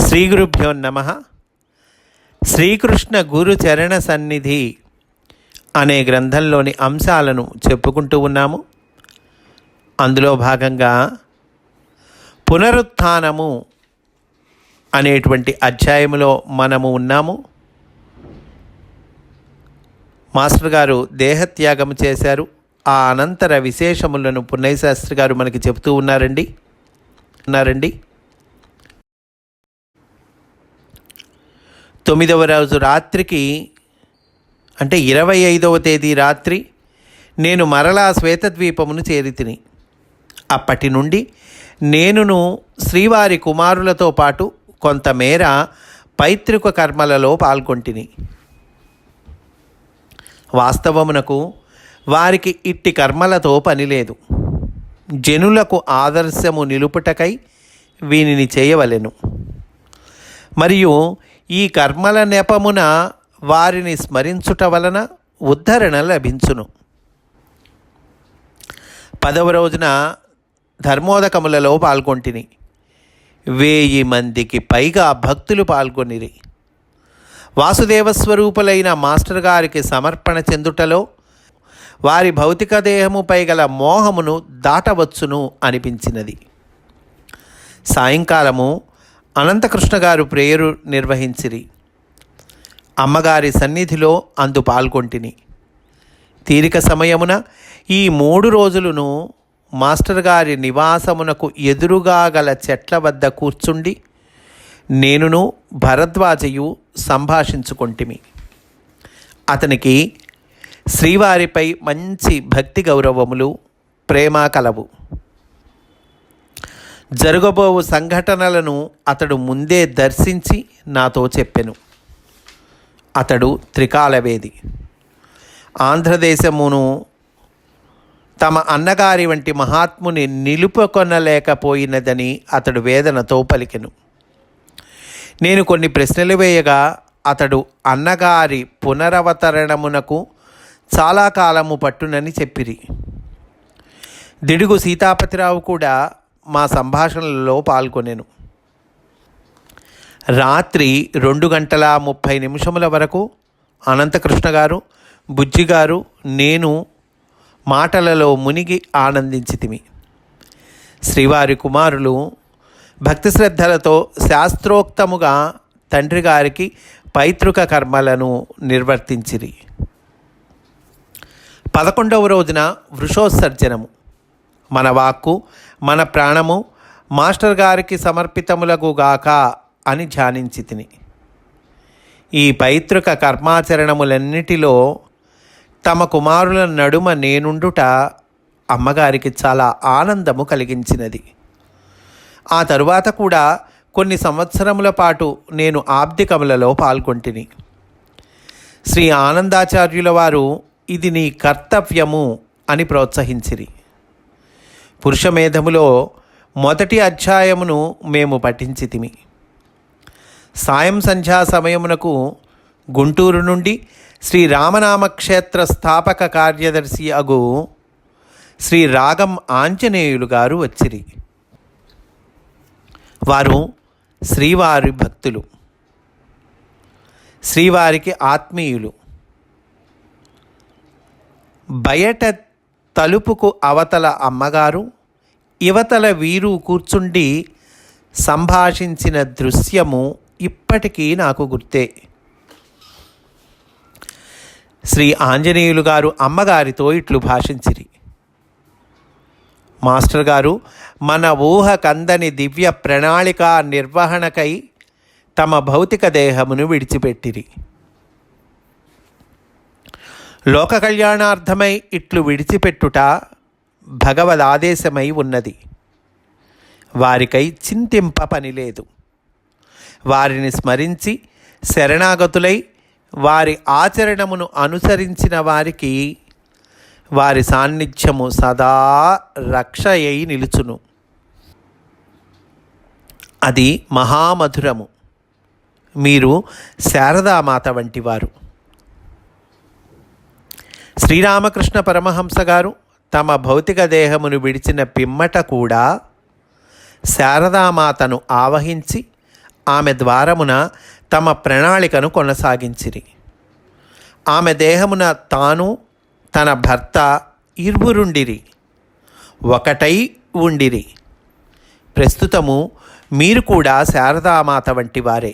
శ్రీ గురుభ్యో నమః. శ్రీకృష్ణ గురు చరణ సన్నిధి అనే గ్రంథంలోని అంశాలను చెప్పుకుంటూ ఉన్నాము. అందులో భాగంగా పునరుత్థానము అనేటువంటి అధ్యాయములో మనము ఉన్నాము. మాస్టర్ గారు దేహత్యాగం చేశారు. ఆ అనంతర విశేషములను పున్నయ్య శాస్త్రి గారు మనకి చెబుతూ ఉన్నారండి. 9వ రోజు రాత్రికి, అంటే 25వ తేదీ రాత్రి నేను మరలా శ్వేతద్వీపమును చేరితిని. అప్పటి నుండి నేనును శ్రీవారి కుమారులతో పాటు కొంతమేర పైతృక కర్మలలో పాల్గొంటిని. వాస్తవమునకు వారికి ఇట్టి కర్మలతో పనిలేదు. జనులకు ఆదర్శము నిలుపుటకై వీనిని చేయవలెను. మరియు ఈ కర్మల నెపమున వారిని స్మరించుట వలన ఉద్ధరణ లభించును. 10వ రోజున ధర్మోదకములలో పాల్గొంటిని. 1000 మందికి పైగా భక్తులు పాల్గొనిరి. వాసుదేవ స్వరూపులైన మాస్టర్ గారికి సమర్పణ చెందుటలో వారి భౌతిక దేహముపై గల మోహమును దాటవచ్చును అనిపించినది. సాయంకాలము అనంతకృష్ణ గారు ప్రేయరు నిర్వహించిరి. అమ్మగారి సన్నిధిలో అందు పాల్గొంటిని. తీరిక సమయమున ఈ 3 రోజులను మాస్టర్ గారి నివాసమునకు ఎదురుగా గల చెట్ల వద్ద కూర్చుండి నేనును భరద్వాజయు సంభాషించుకొంటిమి. అతనికి శ్రీవారిపై మంచి భక్తి గౌరవములు, ప్రేమ కలవు. జరగబోవు సంఘటనలను అతడు ముందే దర్శించి నాతో చెప్పెను. అతడు త్రికాలవేది. ఆంధ్రదేశమును తమ అన్నగారి వంటి మహాత్ముని నిలుపుకొనలేకపోయినదని అతడు వేదనతో పలికెను. నేను కొన్ని ప్రశ్నలు వేయగా అతడు అన్నగారి పునరవతరణమునకు చాలా కాలము పట్టునని చెప్పిరి. దిడుగు సీతాపతిరావు కూడా మా సంభాషణలలో పాల్గొనెను. రాత్రి 2:30 వరకు అనంతకృష్ణ గారు, బుజ్జిగారు, నేను మాటలలో మునిగి ఆనందించితిమి. శ్రీవారి కుమారులు భక్తి శ్రద్ధలతో శాస్త్రోక్తముగా తండ్రి గారికి పైతృక కర్మలను నిర్వర్తించిరి. 11వ రోజున వృషోత్సర్జనము. మన వాక్కు, మన ప్రాణము మాస్టర్ గారికి సమర్పితములగుగాక అని ధ్యానించి తిని. ఈ పైతృక కర్మాచరణములన్నిటిలో తమ కుమారుల నడుమ నేనుండుట అమ్మగారికి చాలా ఆనందము కలిగించినది. ఆ తరువాత కూడా కొన్ని సంవత్సరముల పాటు నేను ఆబ్దికములలో పాల్గొంటిని. శ్రీ ఆనందాచార్యుల వారు ఇది నీ కర్తవ్యము అని ప్రోత్సహించిరి. పురుషమేధములో మొదటి అధ్యాయమును మేము పఠించితిమి. సాయం సంధ్యా సమయమునకు గుంటూరు నుండి శ్రీ రామనామక్షేత్ర స్థాపక కార్యదర్శి అగు శ్రీ రాగం ఆంజనేయులు గారు వచ్చిరి. వారు శ్రీవారి భక్తులు, శ్రీవారికి ఆత్మీయులు. బయట తలుపుకు అవతల అమ్మగారు, ఇవతల వీరు కూర్చుండి సంభాషించిన దృశ్యము ఇప్పటికీ నాకు గుర్తే. శ్రీ ఆంజనేయులు గారు అమ్మగారితో ఇట్లు భాషించిరి. మాస్టర్ గారు మన ఊహ కందని దివ్య ప్రణాళిక నిర్వహణకై తమ భౌతిక దేహమును విడిచిపెట్టిరి. లోక కళ్యాణార్థమై ఇట్లు విడిచిపెట్టుట భగవదాదేశమై ఉన్నది. వారికై చింతింప పనిలేదు. వారిని స్మరించి శరణాగతులై వారి ఆచరణమును అనుసరించిన వారికి వారి సాన్నిధ్యము సదా రక్షయై నిలుచును. అది మహామధురము. మీరు శారదామాత వంటి వారు. శ్రీరామకృష్ణ పరమహంస గారు తమ భౌతిక దేహమును విడిచిన పిమ్మట కూడా శారదామాతను ఆవహించి ఆమె ద్వారమున తమ ప్రణాళికను కొనసాగించిరి. ఆమె దేహమున తాను తన భర్త ఇరువురుండిరి, ఒకటై ఉండిరి. ప్రస్తుతము మీరు కూడా శారదామాత వంటి వారే.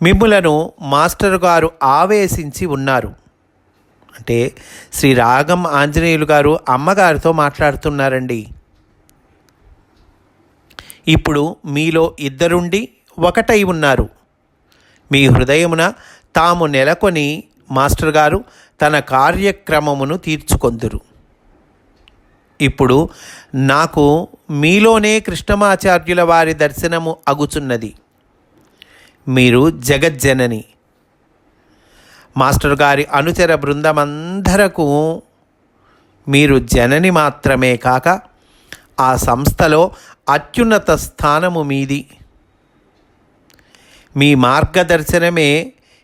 మిమ్ములను మాస్టర్ గారు ఆవేశించి ఉన్నారు. అంటే శ్రీ రాగం ఆంజనేయులు గారు అమ్మగారితో మాట్లాడుతున్నారండి. ఇప్పుడు మీలో ఇద్దరుండి ఒకటై ఉన్నారు. మీ హృదయమున తాము నెలకొని మాస్టర్ గారు తన కార్యక్రమమును తీర్చుకొందురు. ఇప్పుడు నాకు మీలోనే కృష్ణమాచార్యుల వారి దర్శనము అగుచున్నది. మీరు జగజ్జనని. మాస్టర్ గారి అనుచర బృందమందరకు మీరు జనని మాత్రమే కాక ఆ సంస్థలో అత్యున్నత స్థానము మీది. మీ మార్గదర్శనమే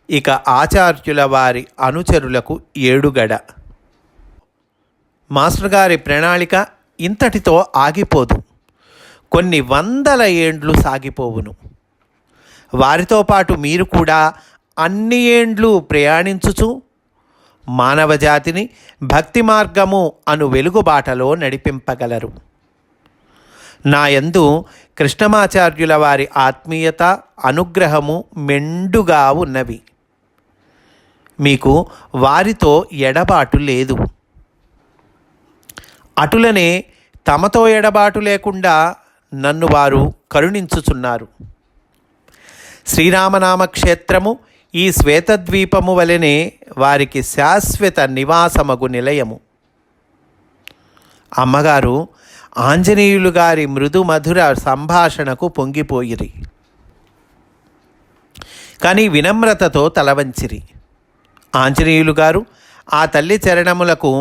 ఇక ఆచార్యుల వారి అనుచరులకు ఏడుగడ. మాస్టర్ గారి ప్రణాళిక ఇంతటితో ఆగిపోదు, కొన్ని వందల ఏండ్లు సాగిపోవును. వారితో పాటు మీరు కూడా అన్ని ఏండ్లు ప్రయాణించుచు మానవజాతిని భక్తి మార్గము అను వెలుగుబాటలో నడిపింపగలరు. నా యందు కృష్ణమాచార్యుల వారి ఆత్మీయత, అనుగ్రహము మెండుగా ఉన్నవి. మీకు వారితో ఎడబాటు లేదు. అటులనే తమతో ఎడబాటు లేకుండా నన్ను వారు కరుణించుచున్నారు. శ్రీరామనామ క్షేత్రము ఈ శ్వేతద్వీపము వలెనే వారికి శాశ్వత నివాసమగు నిలయము. అమ్మగారు ఆంజనేయులు గారి మృదు మధుర సంభాషణకు పొంగిపోయిరి. కానీ వినమ్రతతో తలవంచిరి. ఆంజనేయులు గారు ఆ తల్లి చరణములకు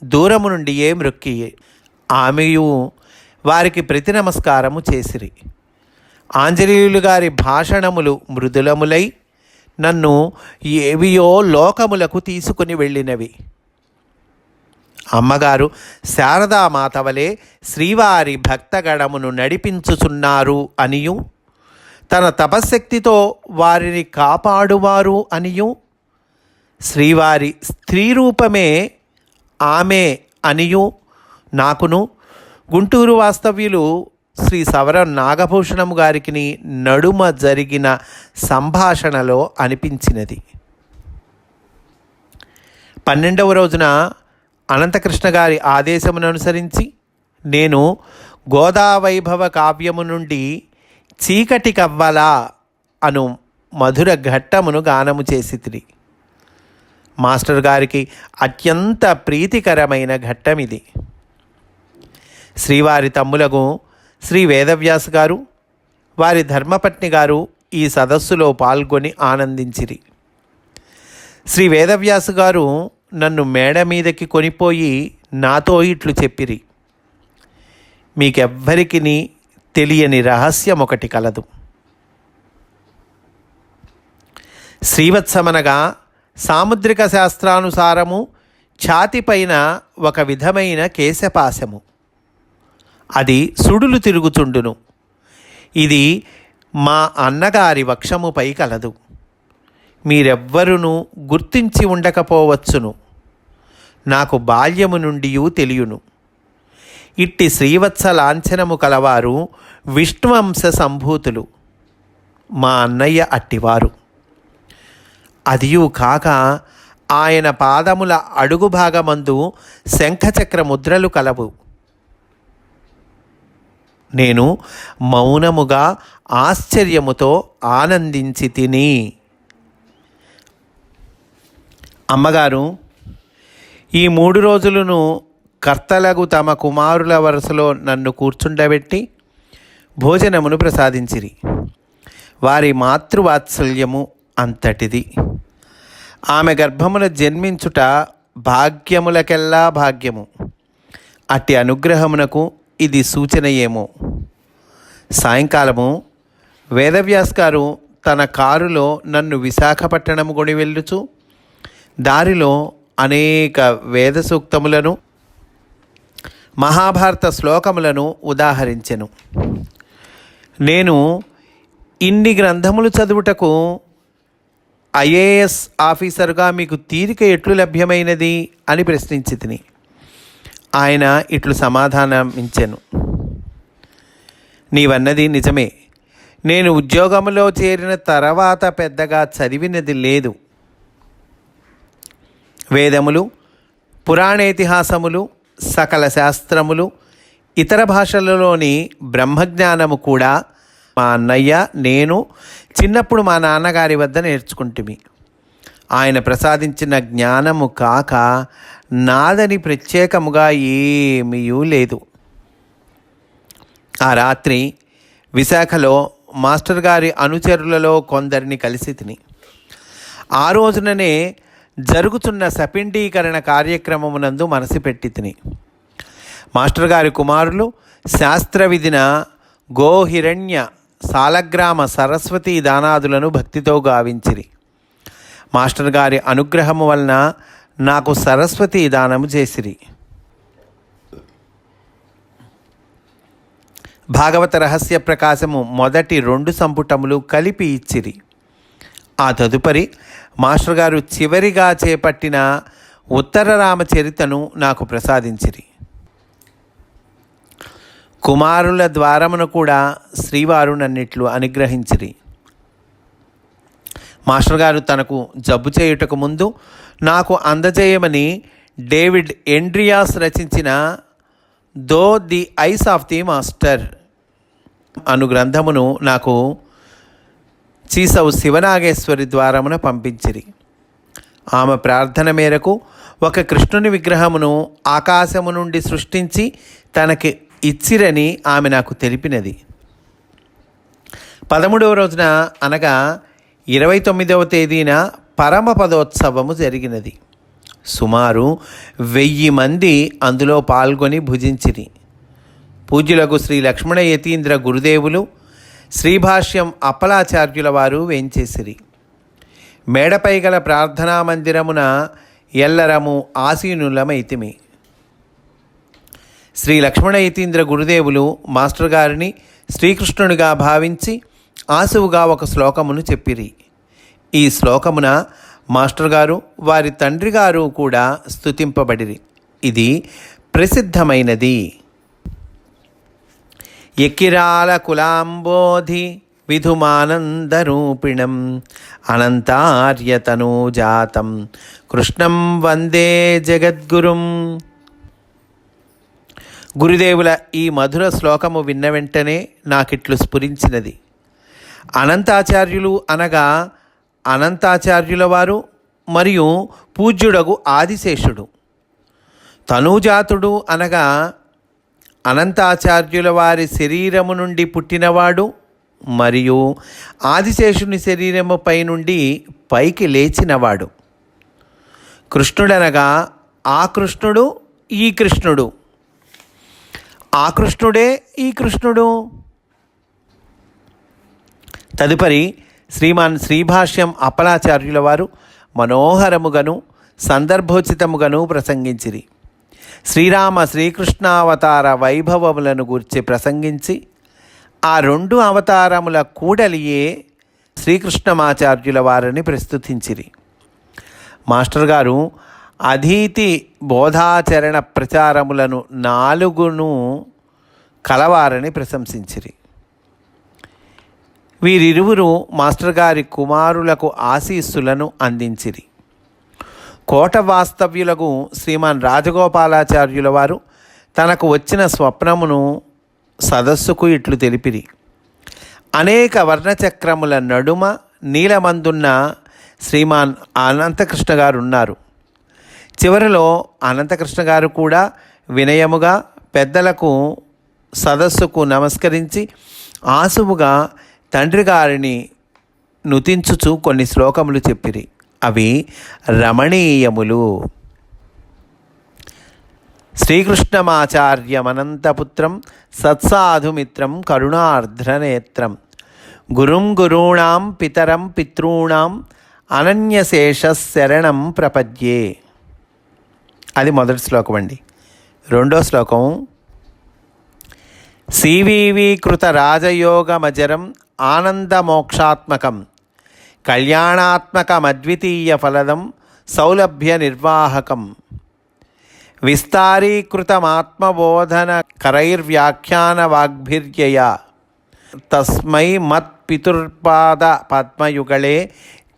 దూరము నుండియే మ్రొక్కియే. ఆమెయు వారికి ప్రతి నమస్కారము చేసిరి. ఆంజనేయులు గారి భాషణములు మృదులములై నన్ను ఏవియో లోకములకు తీసుకుని వెళ్ళినవి. అమ్మగారు శారదామాత వలె శ్రీవారి భక్తగణమును నడిపించుచున్నారు అనియు, తన తపశ్శక్తితో వారిని కాపాడువారు అనియు, శ్రీవారి స్త్రీ రూపమే ఆమె అనియు నాకును గుంటూరు వాస్తవ్యులు శ్రీ సవరం నాగభూషణం గారికి నడుమ జరిగిన సంభాషణలో అనిపించినది. 12వ రోజున అనంతకృష్ణ గారి ఆదేశమును అనుసరించి నేను గోదావైభవ కావ్యము నుండి చీకటి కవ్వలా అను మధుర ఘట్టమును గానము చేసితిరి. మాస్టర్ గారికి అత్యంత ప్రీతికరమైన ఘట్టమిది. శ్రీవారి తమ్ములకు శ్రీ వేదవ్యాస్ గారు, వారి ధర్మపత్ని గారు ఈ సదస్సులో పాల్గొని ఆనందించిరి. శ్రీ వేదవ్యాస్ గారు నన్ను మేడ మీదకి కొనిపోయి నాతో ఇట్లు చెప్పిరి: మీకెవ్వరికి తెలియని రహస్యం ఒకటి కలదు. శ్రీవత్సమనగా సాముద్రిక శాస్త్రానుసారము ఛాతిపైన ఒక విధమైన కేశపాశము, అది సుడులు తిరుగుచుండును. ఇది మా అన్నగారి వక్షముపై కలదు. మీరెవ్వరునూ గుర్తించి ఉండకపోవచ్చును. నాకు బాల్యము నుండి తెలియును. ఇట్టి శ్రీవత్స లాంఛనము కలవారు విష్ణువంశ సంభూతులు. మా అన్నయ్య అట్టివారు. అదియు కాక ఆయన పాదముల అడుగు భాగమందు శంఖచక్ర ముద్రలు కలవు. నేను మౌనముగా ఆశ్చర్యముతో ఆనందించి తిని, అమ్మగారు ఈ 3 రోజులను కర్తలగు తమ కుమారుల వరుసలో నన్ను కూర్చుండబెట్టి భోజనమును ప్రసాదించిరి. వారి మాతృవాత్సల్యము అంతటిది. ఆమె గర్భమున జన్మించుట భాగ్యములకెల్లా భాగ్యము. అట్టి అనుగ్రహమునకు ఇది సూచన ఏమో. సాయంకాలము వేదవ్యాస్ గారు తన కారులో నన్ను విశాఖపట్టణము కొని వెళ్ళుచు దారిలో అనేక వేద సూక్తములను, మహాభారత శ్లోకములను ఉదాహరించెను. నేను ఇన్ని గ్రంథములు చదువుటకు ఐఏఎస్ ఆఫీసరుగా మీకు తీరిక ఎట్లు లభ్యమైనది అని ప్రశ్నించి తిని ఆయన ఇట్లు సమాధానమించెను. నీవన్నది నిజమే. నేను ఉద్యోగంలో చేరిన తర్వాత పెద్దగా చదివినది లేదు. వేదములు, పురాణేతిహాసములు, సకల శాస్త్రములు, ఇతర భాషలలోని బ్రహ్మజ్ఞానము కూడా మా అన్నయ్య నేను చిన్నప్పుడు మా నాన్నగారి వద్ద నేర్చుకుంటుమి. ఆయన ప్రసాదించిన జ్ఞానము కాక నాదని ప్రత్యేకముగా ఏమీ లేదు. ఆ రాత్రి విశాఖలో మాస్టర్ గారి అనుచరులలో కొందరిని కలిసి తిని ఆ రోజుననే జరుగుతున్న సపిండీకరణ కార్యక్రమమునందు మనసు పెట్టి తిని మాస్టర్ గారి కుమారులు శాస్త్రవిధిన గోహిరణ్య సాలగ్రామ సరస్వతీ దానాదులను భక్తితో గావించిరి. మాస్టర్ గారి అనుగ్రహము వలన నాకు సరస్వతీ దానము చేసిరి. భాగవత రహస్య ప్రకాశము మొదటి 2 సంపుటములు కలిపి ఇచ్చిరి. ఆ తదుపరి మాస్టర్ గారు చివరిగా చేపట్టిన ఉత్తర రామచరితను నాకు ప్రసాదించిరి. కుమారుల ద్వారమును కూడా శ్రీవారు నన్నిట్లు అనుగ్రహించిరి. మాస్టర్ గారు తనకు జబ్బు చేయుటకు ముందు నాకు అందజేయమని డేవిడ్ ఎండ్రియాస్ రచించిన through the eyes of the master అను గ్రంథమును నాకు చీసవు శివనాగేశ్వరి ద్వారమున పంపించిరి. ఆమె ప్రార్థన మేరకు ఒక కృష్ణుని విగ్రహమును ఆకాశము నుండి సృష్టించి తనకి ఇచ్చిరని ఆమె నాకు తెలిపినది. 13వ రోజున అనగా 29వ తేదీన పరమపదోత్సవము జరిగినది. సుమారు 1000 మంది అందులో పాల్గొని భుజించిరి. పూజ్యులకు శ్రీ లక్ష్మణ యతీంద్ర గురుదేవులు, శ్రీభాష్యం అప్పలాచార్యుల వారు వేంచేసిరి. మేడపై గల ప్రార్థనా మందిరమున ఎల్లరము ఆసీనులమైతిమి. శ్రీ లక్ష్మణ యతీంద్ర గురుదేవులు మాస్టర్ గారిని శ్రీకృష్ణునిగా భావించి ఆసువుగా ఒక శ్లోకమును చెప్పిరి. ఈ శ్లోకమున మాస్టర్ గారు వారి తండ్రి గారు కూడా స్తుతింపబడిరి. ఇది ప్రసిద్ధమైనది. ఎకిరాల కులాంబోధి విధుమానందరూపిణం అనంతార్యతనూజాతం కృష్ణం వందే జగద్గురుం. గురుదేవుల ఈ మధుర శ్లోకము విన్న వెంటనే నాకిట్లు స్ఫురించినది. అనంతాచార్యులు అనగా అనంతాచార్యుల వారు మరియు పూజ్యుడగు ఆదిశేషుడు. తనూజాతుడు అనగా అనంతాచార్యుల వారి శరీరము నుండి పుట్టినవాడు మరియు ఆదిశేషుని శరీరముపై నుండి పైకి లేచినవాడు. కృష్ణుడనగా ఆ కృష్ణుడు, ఈ కృష్ణుడు, ఆ కృష్ణుడే ఈ కృష్ణుడు. తదుపరి శ్రీమాన్ శ్రీభాష్యం అప్పలాచార్యుల వారు మనోహరముగను సందర్భోచితముగను ప్రసంగించిరి. శ్రీరామ శ్రీకృష్ణావతార వైభవములను గూర్చి ప్రసంగించి ఆ 2 అవతారముల కూడలియే శ్రీకృష్ణమాచార్యుల వారిని ప్రస్తుతించిరి. మాస్టర్ గారు అధీతి బోధాచరణ ప్రచారములను 4 కలవారని ప్రశంసించిరి. వీరిరువురు మాస్టర్ గారి కుమారులకు ఆశీస్సులను అందించిరి. కోట వాస్తవ్యులకు శ్రీమాన్ రాజగోపాలాచార్యుల వారు తనకు వచ్చిన స్వప్నమును సదస్సుకు ఇట్లు తెలిపిరి. అనేక వర్ణచక్రముల నడుమ నీలమందున్న శ్రీమాన్ అనంతకృష్ణ గారు ఉన్నారు. చివరిలో అనంతకృష్ణ గారు కూడా వినయముగా పెద్దలకు సదస్సుకు నమస్కరించి ఆసువుగా తండ్రి గారిని నుతించుచు కొన్ని శ్లోకములు చెప్పిరి. అవి రమణీయములు. శ్రీకృష్ణమాచార్యమనంతపుత్రం సత్సాధుమిత్రం కరుణార్ద్రనేత్రం గురుం గురూణాం పితరం పితॄణాం అనన్యశేష శరణం ప్రపద్యే. అది మొదటి శ్లోకం అండి. 2వ శ్లోకం సివివి కృత రాజయోగమజరం ఆనందమోక్షాత్మకం కళ్యాణాత్మకమద్వితీయ ఫలదం సౌలభ్య నిర్వాహకం విస్తారీకృతమాత్మబోధన కరైర్వ్యాఖ్యాన వాగ్భిర్యయా తస్మై మత్పితుర్పాద పద్మయుగళే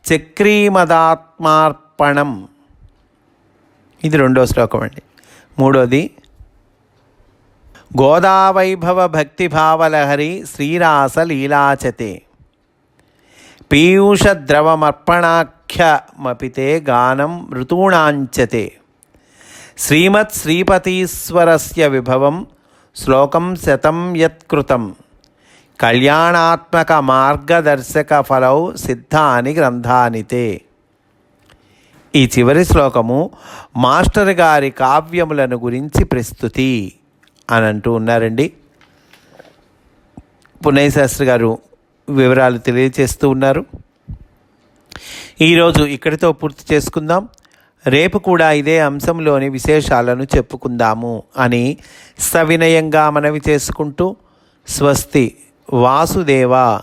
చక్రీమదాత్మార్పణం. ఇది రెండో శ్లోకం అండి. మూడోది, గోదావైభవ భక్తిభావలహరి శ్రీరాస లీలాచతే పీయూషద్రవమర్పణాఖ్యమపితే గానం ఋతూణాంచతే శ్రీమత్ శ్రీపతీశ్వరస్య విభవం శ్లోకం శతం యత్కృతం కళ్యాణాత్మక మార్గదర్శక ఫలౌ సిద్ధాని గ్రంథాని తే. ఈ చివరి శ్లోకము మాస్టర్ గారి కావ్యములను గురించి ప్రస్తుతి అని అంటూ ఉన్నారండి. పున్నయ్య శాస్త్రి గారు వివరాలు తెలియచేస్తూ ఉన్నారు. ఈరోజు ఇక్కడితో పూర్తి చేసుకుందాం. రేపు కూడా ఇదే అంశంలోని విశేషాలను చెప్పుకుందాము అని సవినయంగా మనవి చేసుకుంటూ స్వస్తి. వాసుదేవ.